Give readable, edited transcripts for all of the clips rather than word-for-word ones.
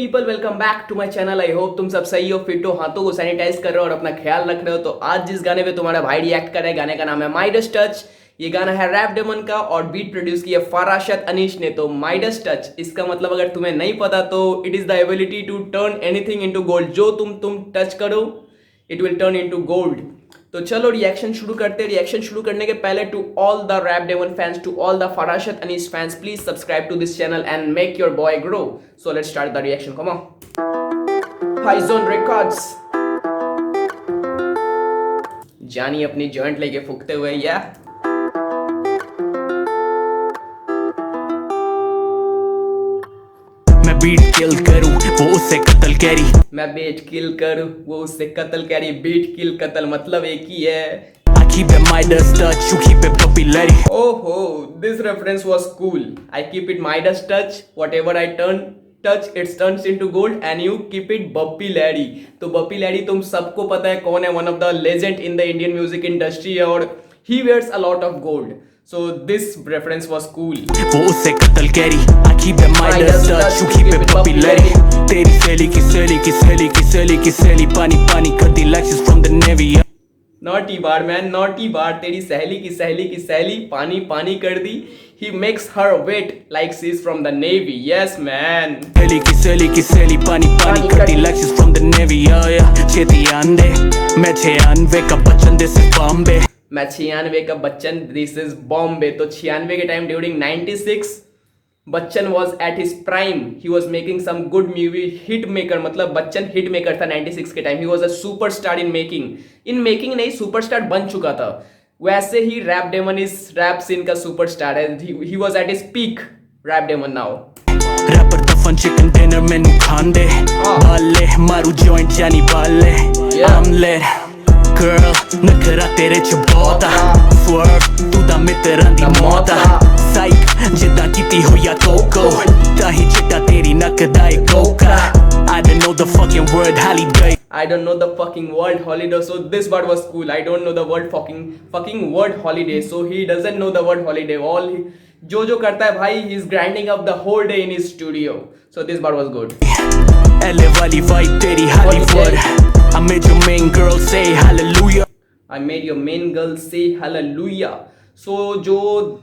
People, welcome back to my channel. I hope तुम सब सही हो, फिट हो, हाथों को सैनिटाइज कर रहे हो और अपना ख्याल रख रहे हो। तो आज जिस गाने पे तुम्हारा भाई रिएक्ट कर रहा है, गाने का नाम है माइडस टच। ये गाना है रैप डेमन का और बीट प्रोड्यूस किया फराशत अनीश ने। तो माइडस टच इसका मतलब अगर तुम्हें नहीं पता तो it is the ability to turn anything into gold. जो तुम टच करो it will turn into gold. तो चलो रिएक्शन शुरू करते हैं। रिएक्शन शुरू करने के पहले to all the Rap Demon fans, to all the Farasat Anees fans, please subscribe to this channel and make your boy grow. So let's start the reaction, come on. High Zone Records. Jani अपनी joint लेके फूकते हुए या मैं beat किल करूं वो उससे कत्ल carry. मैं बीट किल करूं वो उससे कत्ल कैरी। बीट किल कत्ल मतलब एक ही है। I keep it Midas touch, you keep it puppy lady. Oh, this reference was cool. I keep it Midas touch. Whatever I touch, it turns into gold, and you keep it Buppy Laddie. तो Buppy Laddie तुम सबको पता है कौन है, one of the legend in the Indian music industry और he wears a lot of gold. So this reference was cool. वो उससे कत्ल carry. I keep it Midas touch, you keep it puppy lady. तेरी सहेली की सहेली की सहेली की सहेली की सहेली पानी पानी करती like she's from the navy. Naughty bar man, naughty bar. तेरी सहेली की सहेली की सहेली पानी पानी कर दी। He makes her wet like she's from the navy. Yes man. सहेली की सहेली पानी पानी करती like she's from the navy. छेती आंदे मैं 96 का बच्चन, this is Bombay. मैं 96 का बच्चन, दिस इज बॉम्बे। तो 96 के time during 96 Bachchan was at his prime. He was making some good movie, hit maker. मतलब बच्चन हिट मेकर था 96 के time. He was a super star in making नहीं, सुपर स्टार बन चुका था। वैसे ही रैप डेमन इस रैप सीन का सुपर स्टार है। He was at his peak Rap Demon now. Rapper दफन चिकन डिनर मेनू खांदे बाले मारू जॉइंट जानी बाले आमलेट गर्ल नखरा तेरे च बहुता स्वर्व तू दा मित्रां दी मौता साइक जिद्दां कीती होया कोको ताही चिट्टा तेरी नक दा Coca I don't know the fucking word holiday. I don't know the fucking word holiday. So this word was cool. I don't know the word fucking word holiday. So he doesn't know the word holiday. जो करता है भाई, he is grinding up the whole day in his studio. So this part was good. LA वाली vibe तेरी Hollywood. I made your main girl say hallelujah. I made your main girl say hallelujah. So जो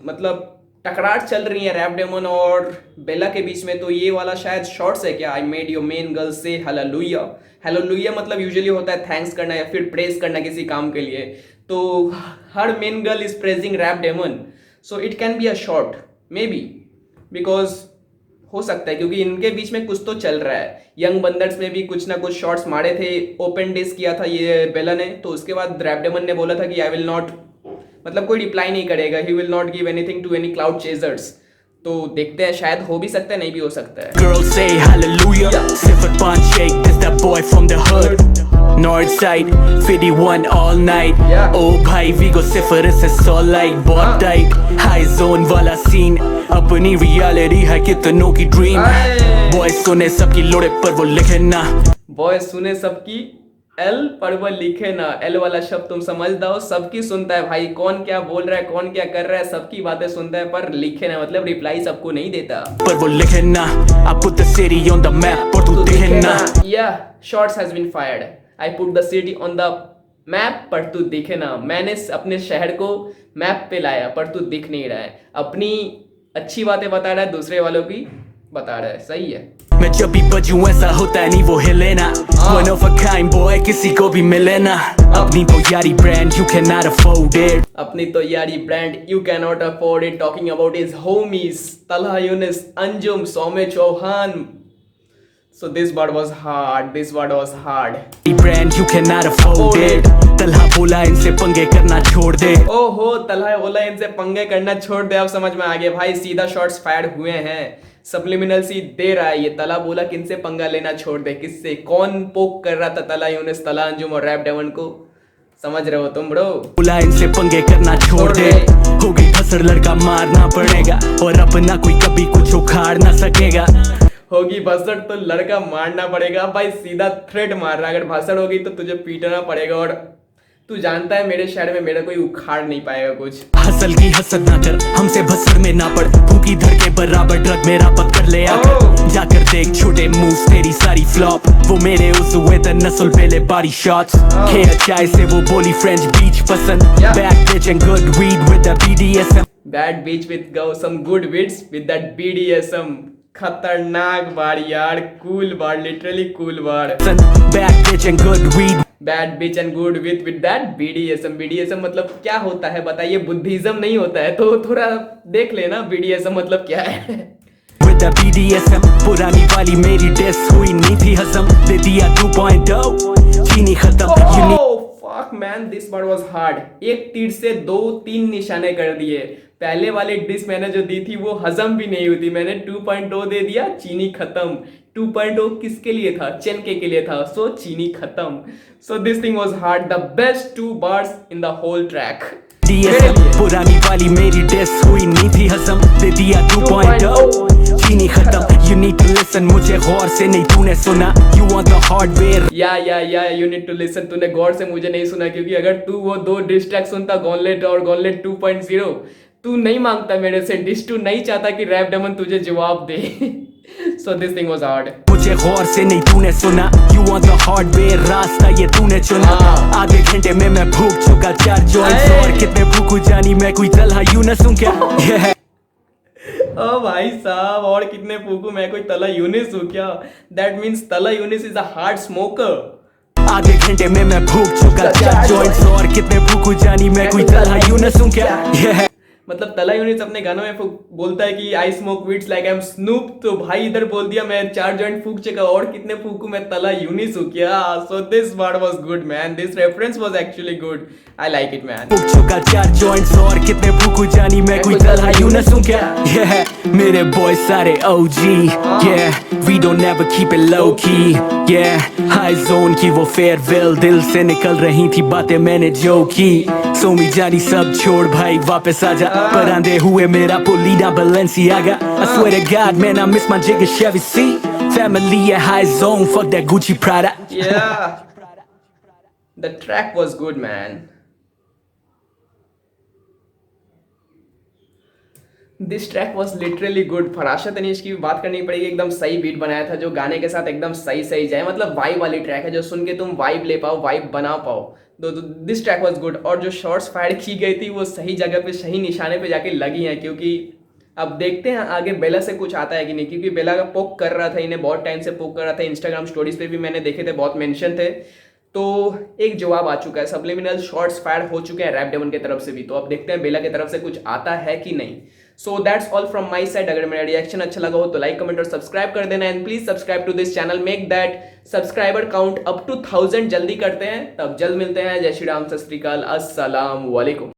मतलब टकरार चल रही है rap daemon और बेला के बीच में, तो ये वाला शायद शॉर्ट्स है क्या? I made your main girl say hallelujah. Hallelujah मतलब यूजुअली होता है थैंक्स करना या फिर प्रेज करना किसी काम के लिए। तो हर main girl is praising Rap Demon, so it can be a short maybe, because हो सकता है क्योंकि इनके बीच में कुछ तो चल रहा है। यंग बंदर्स में भी कुछ ना कुछ शॉर्ट्स मारे थे, ओपन डिस किया था ये बेला ने। तो उसके बाद रैप डेमन ने बोला था कि आई विल नॉट, मतलब कोई रिप्लाई नहीं करेगा, he will not give anything to any cloud chasers. तो देखते हैं, शायद हो भी सकता है, नहीं भी हो सकता है। Girl say hallelujah. Sifat pan shake, this that boy from the hood. North side, 51 all night. Yeah. Oh bhai, we go sifar se so like बहुत tight. High zone वाला scene, अपनी reality है कितनों की dream. Boys सुने सबकी लोड़े पर वो लिखे ना. Boys सुने सबकी एल पर वो लिखे ना। एल वाला शब्द तुम समझ दो, सबकी सुनता है भाई, कौन क्या बोल रहा है, कौन क्या कर रहा है, सबकी बातें सुनता है, पर लिखे ना मतलब रिप्लाई सबको नहीं देता। पर वो लिखे ना, I put the city on the map, पर तू दिखे ना। Yeah, shots has been fired. I put the city on the map, पर तू दिखे ना। मैंने अपने शहर को मैप पे लाया, पर तू दिख नहीं रहा है। अपनी अच्छी बातें बता रहा है, दूसरे वालों की बता रहा है। सही है। मैं जब भी बजूं ऐसा होता नहीं वो हिले ना। One of a kind boy, किसी को भी मिले ना। अपनी तो यारी brand you cannot afford it. अपनी तो यारी brand you cannot afford it. Talking about his homies Talha Yunus, Anjum, Saumya Chauhan. So this word was hard. This word was hard. Brand you cannot afford it. Talha बोला इनसे पंगे करना छोड़ दे. ओहो, तलहा बोला इनसे पंगे करना छोड़ दे। अब समझ में आ गया भाई, सीधा शॉट्स फायर हुए हैं। सब्लिमिनल सी दे रहा है ये। तला बोला किनसे पंगा लेना छोड़ दे, किससे, कौन पोक कर रहा था तला यूनिस, तला अंजुम और रैप डेमन को? समझ रहे हो तुम ब्रो? बोला इनसे पंगे करना छोड़ दे। हो गई फसर, लड़का मारना पड़ेगा और अपना कोई कभी कुछ उखाड़ ना सकेगा। होगी भसड़ तो लड़का मारना पड़ेगा। भाई सीधा थ्रेट मार रहा है, अगर भसड़ होगी तो तुझे पीटना पड़ेगा और तू जानता है मेरे शहर में मेरा कोई उखाड़ नहीं पाएगा कुछ। हसल की हसद ना कर, हमसे भसड़ में ना पड़, भूखी धड़ के बराबर ड्रग मेरा पकड़ ले आकर। जाकर देख छोटे मूव्स तेरी सारी फ्लॉप, वो मेरे उस हुए द नस्ल पहले बॉडी शॉट्स। खेल चाय से वो बोली फ्रेंच बीच पसंद, bad bitch and good weed with the BDSM। Bad bitch with go some good weeds with that BDSM। खतरनाक बार यार, cool bar, literally cool bar. Bad bitch and good weed, bad bitch and good weed that BDSM। BDSM मतलब क्या होता है बताइए? Buddhism नहीं होता है, तो थोड़ा देख लेना BDSM मतलब क्या है। with the BDSM पुरानी वाली मेरी डिस हुई नहीं थी हजम, दे दिया 2.0 चीनी खत्म। Fuck man, this word was hard. एक तीर से 2-3 निशाने कर दिए। पहले वाली डिश मैंने जो दी थी वो हजम भी नहीं हुई, मैंने 2.0 दे दिया, चीनी खत्म। 2.0 किसके लिए था? चेनके के लिए था, सो चीनी खत्म। So this thing was hard, the best 2 bars in the whole track. पुरानी वाली मेरी डिस हुई नहीं थी हजम, दे दिया 2.0 चीनी खत्म। You need to listen, मुझे गौर से नहीं तूने सुना, you want the hardware। या you need to listen, तूने गौर से मुझे नहीं सुना, क्योंकि अगर तू वो 2 डिश ट्रैक सुनता, गॉनलेट और गॉनलेट 2.0, तू नहीं मांगता मेरे से डिश, तू नहीं चाहता कि रैप डेमन तुझे जवाब दे। So this thing was hard। मुझे गौर से नहीं तूने सुना, you want the hardware, रास्ता ये तूने चुना। आधे घंटे में मैं भूख चुका 4 joints, और कितने भूखू जानी मैं कोई तलहा यूं न सुन क्या। ओ भाई साहब, और कितने फूकू मैं कोई तला यूनिस हूँ क्या? That means Talha Yunus is a hard smoker. आधे घंटे में मैं भूख चुका 4 joints, और कितने भूखू जानी मैं कोई तलहा यूं न सुन क्या। मतलब तला यूनिस अपने गानों में बोलता है कि I smoke weeds like I am snoop, तो भाई इधर बोल दिया मैं 4 जॉइंट फूक चुका, और कितने फूकू मैं तला यूनिस हूँ क्या। So this word was good man, this reference was actually good, I like it man. फूक चुका 4 joints, और कितने भूखू जानी मैं कोई तलहा यूं न सुन क्या। मेरे बॉय सारे OG, yeah we don't never keep it low key, yeah high zone की वो फेयरवेल, दिल से निकल रही थी बातें मैंने जो की। सोमी जानी सब छोड़ भाई वापस आजा, पर आंधे हुए मेरा पुलीना Balenciaga। I swear to God man I miss my jigger Chevy C, family at high zone, fuck that Gucci Prada। Yeah, the track was good man। This track was literally good. Farasat Anees की भी बात करनी पड़ेगी, एकदम सही beat बनाया था जो गाने के साथ एकदम सही जाए, मतलब वाइब वाली ट्रैक है जो सुन के तुम वाइब ले पाओ, वाइब बना पाओ। तो दिस ट्रैक वॉज गुड, और जो शॉट्स फायर की गई थी वो सही जगह पे सही निशाने पे जाके लगी हैं। क्योंकि अब देखते हैं आगे बेला से कुछ आता है कि नहीं, क्योंकि बेला का पोक कर रहा था, इन्हें बहुत टाइम से पोक कर रहा था, इंस्टाग्राम स्टोरीज पे भी मैंने देखे थे, बहुत मेंशन थे। तो एक जवाब आ चुका है, सब्लिमिनल शॉट्स फायर हो चुके हैं रैप डेमन की तरफ से भी। तो अब देखते हैं बेला की तरफ से कुछ आता है कि नहीं। So that's all from my side. अगर मेरा रिएक्शन अच्छा लगा हो तो लाइक कमेंट और सब्सक्राइब कर देना, and please subscribe to this channel, make that subscriber count up to 1000 जल्दी करते हैं। तब जल्द मिलते हैं। जय श्री राम, सत श्री अकाल, अस्सलाम वालेकुम।